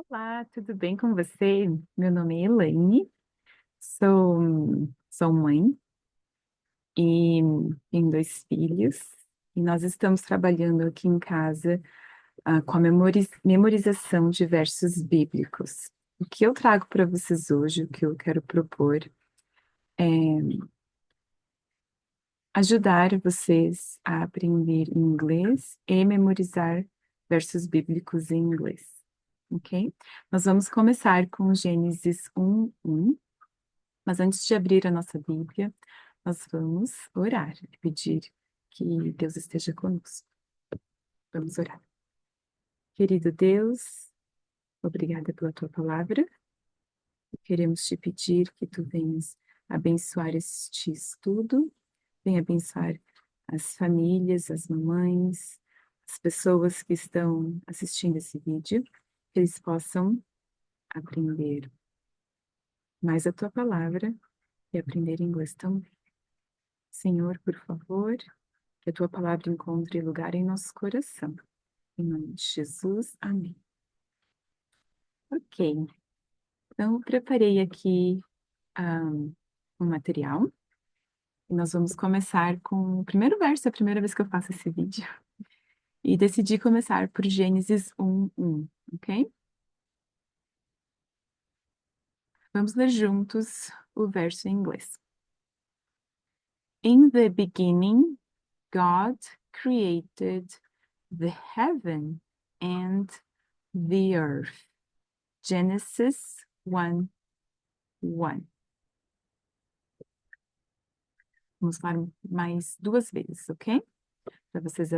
Olá, tudo bem com você? Meu nome é Elaine, sou mãe e tenho dois filhos. E nós estamos trabalhando aqui em casa com a memorização de versos bíblicos. O que eu trago para vocês hoje, o que eu quero propor, é ajudar vocês a aprender inglês e memorizar versos bíblicos em inglês, ok? Nós vamos começar com Gênesis 1:1. Mas antes de abrir a nossa Bíblia, nós vamos orar e pedir que Deus esteja conosco. Vamos orar. Querido Deus, obrigada pela tua palavra. Queremos te pedir que tu venhas abençoar este estudo, venha abençoar as famílias, as mamães, as pessoas que estão assistindo esse vídeo, que eles possam aprender mais a tua palavra e aprender inglês também. Senhor, por favor, que a tua palavra encontre lugar em nosso coração. Em nome de Jesus, amém. Ok, então eu preparei aqui um material e nós vamos começar com o primeiro verso, é a primeira vez que eu faço esse vídeo. E decidi começar por Gênesis 1:1, ok? Vamos ler juntos o verso em inglês. In the beginning, God created the heaven and the earth. Genesis 1:1. Vamos falar mais duas vezes, ok? Para vocês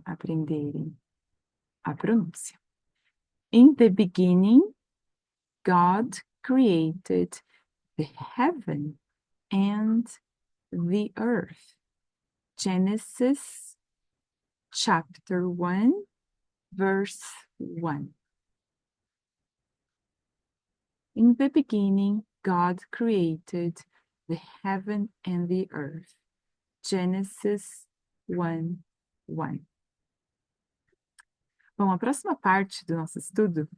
aprenderem a pronúncia. In the beginning, God created the heaven and the earth. Genesis chapter 1, verse 1. In the beginning, God created the heaven and the earth. Genesis 1:1. Bom, a próxima parte do nosso estudo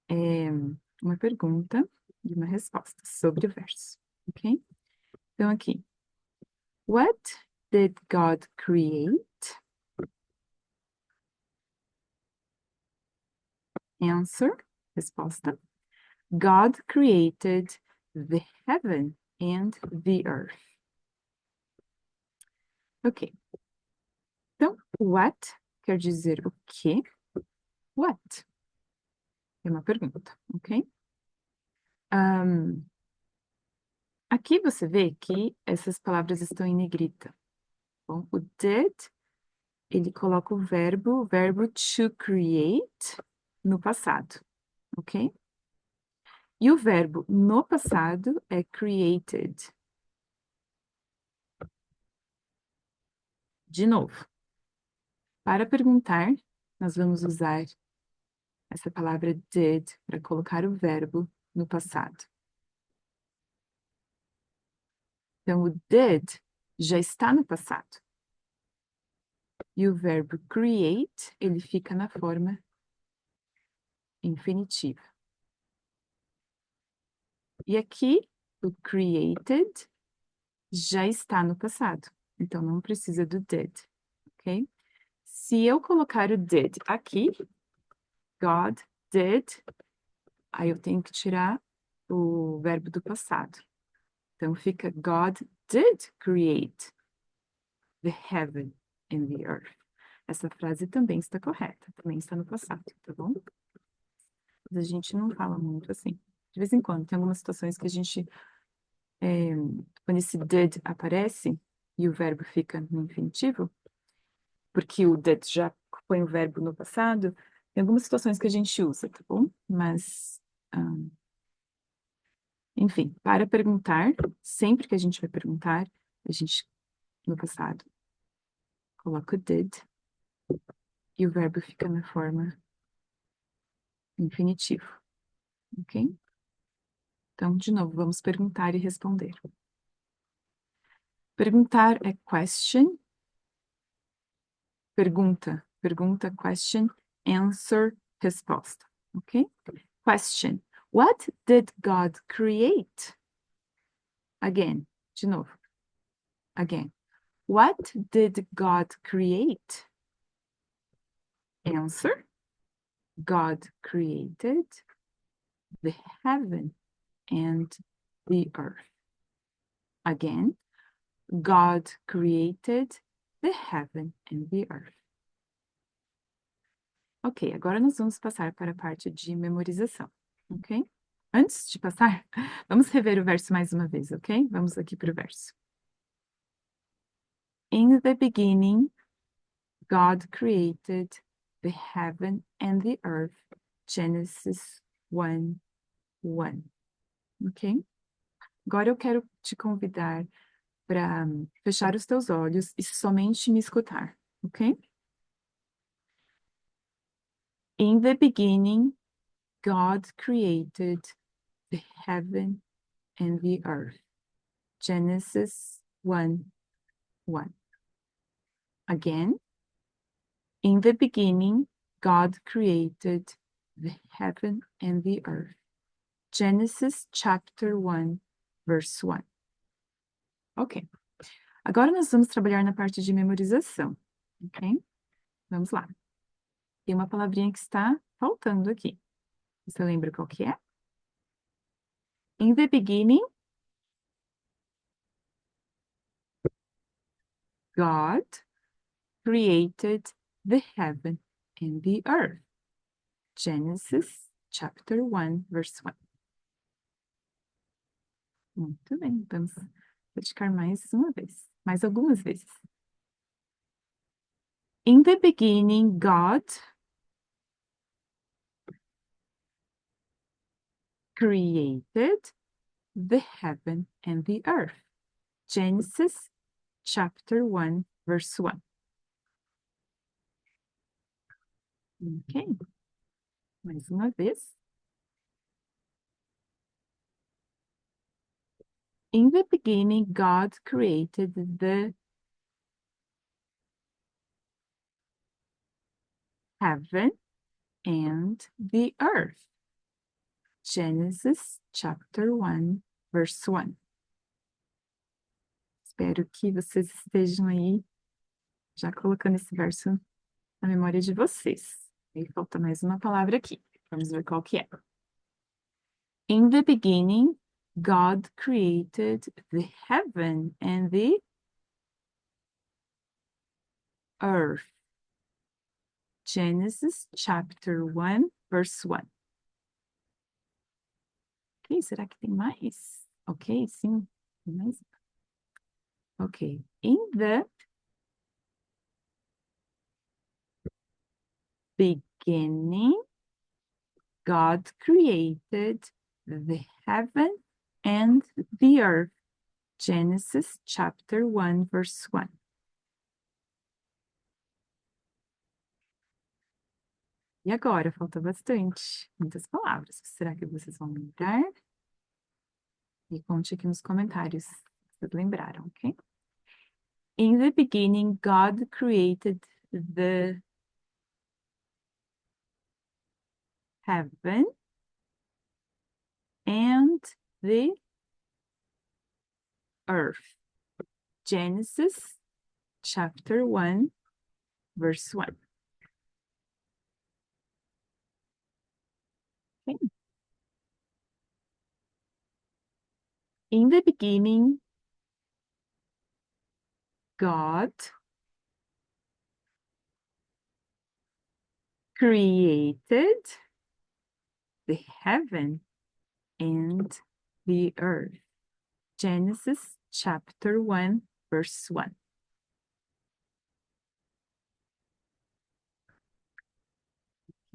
é uma pergunta e uma resposta sobre o verso, ok? Então, aqui. What did God create? Answer, resposta. God created the heaven and the earth. Ok. Então, what quer dizer o quê? What? É uma pergunta, ok? Aqui você vê que essas palavras estão em negrita. Bom, o did, ele coloca o verbo to create no passado, ok? E o verbo no passado é created. De novo, para perguntar, nós vamos usar essa palavra did para colocar o verbo no passado. Então, o did já está no passado. E o verbo create, ele fica na forma infinitiva. E aqui, o created já está no passado. Então, não precisa do did, ok? Se eu colocar o did aqui, God did, aí eu tenho que tirar o verbo do passado. Então, fica God did create the heaven and the earth. Essa frase também está correta, também está no passado, tá bom? Mas a gente não fala muito assim. De vez em quando, tem algumas situações que a gente, quando esse did aparece e o verbo fica no infinitivo, porque o did já põe o verbo no passado, tem algumas situações que a gente usa, tá bom? Mas, enfim, para perguntar, sempre que a gente vai perguntar, a gente, no passado, coloca o did e o verbo fica na forma infinitivo, ok? Então, de novo, vamos perguntar e responder. Perguntar é question. Pergunta, question, answer, resposta, Ok? Question. What did God create? Again. De novo. Again. What did God create? Answer. God created the heaven and the earth. Again. God created the heaven and the earth. Ok, agora nós vamos passar para a parte de memorização, ok? Antes de passar, vamos rever o verso mais uma vez, ok? Vamos aqui para o verso. In the beginning, God created the heaven and the earth. Genesis 1:1. Ok? Agora eu quero te convidar para fechar os teus olhos e somente me escutar, ok? In the beginning, God created the heaven and the earth. Genesis 1:1. Again, in the beginning, God created the heaven and the earth. Genesis chapter 1, verse 1. Ok. Agora nós vamos trabalhar na parte de memorização, ok? Vamos lá. Tem uma palavrinha que está faltando aqui. Você lembra qual que é? In the beginning, God created the heaven and the earth. Genesis chapter 1, verse 1. Muito bem, vamos praticar mais uma vez, mais algumas vezes. In the beginning, God created the heaven and the earth. Genesis chapter 1, verse 1. Ok. Mais uma vez. In the beginning, God created the heaven and the earth. Genesis chapter 1, verse 1. Espero que vocês estejam aí já colocando esse verso na memória de vocês. E falta mais uma palavra aqui. Vamos ver qual que é. In the beginning, God created the heaven and the earth. Genesis chapter 1, verse 1. Ok, será que tem mais? Ok, sim. Tem mais? Ok. In the beginning, God created the heaven and the earth. Genesis chapter 1, verse 1. E agora? Falta bastante. Muitas palavras. Será que vocês vão lembrar? E conte aqui nos comentários se vocês lembraram, ok? In the beginning, God created the heaven and the earth. Genesis chapter 1, verse 1. Okay. In the beginning, God created the heaven and the earth. Genesis chapter 1, verse 1.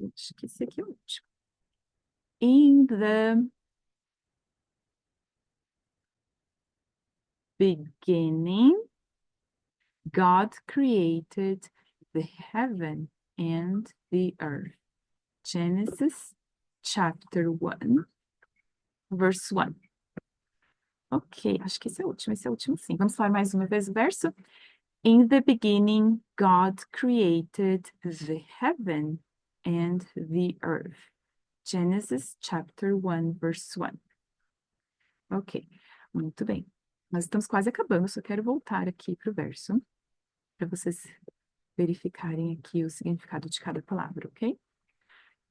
Acho que esse aqui é o último. In the beginning, God created the heaven and the earth. Genesis chapter 1, verse 1. Ok, acho que esse é o último sim. Vamos falar mais uma vez o verso. In the beginning, God created the heaven and the earth. Genesis chapter 1, verse 1. Ok, muito bem. Nós estamos quase acabando, só quero voltar aqui para o verso, para vocês verificarem aqui o significado de cada palavra, ok?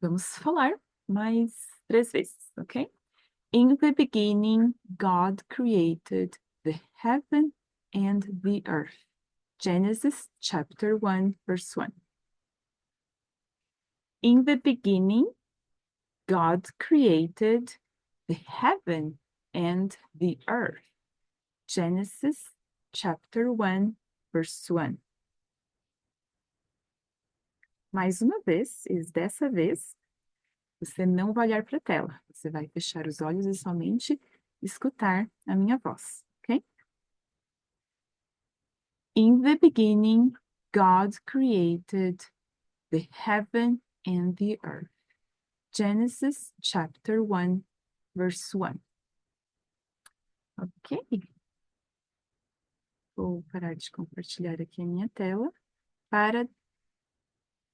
Vamos falar mais 3 vezes, ok? In the beginning, God created the heaven and the earth. Genesis chapter 1, verse 1. In the beginning, God created the heaven and the earth. Genesis chapter 1, verse 1. Mais uma vez, e dessa vez, você não vai olhar para a tela. Você vai fechar os olhos e somente escutar a minha voz, ok? In the beginning, God created the heaven and the earth. Genesis chapter 1, verse 1. Ok? Vou parar de compartilhar aqui a minha tela para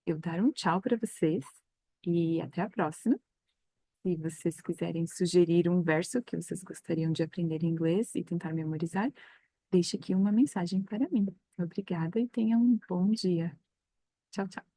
eu dar um tchau para vocês e até a próxima. Se vocês quiserem sugerir um verso que vocês gostariam de aprender em inglês e tentar memorizar, deixe aqui uma mensagem para mim. Obrigada e tenha um bom dia. Tchau, tchau.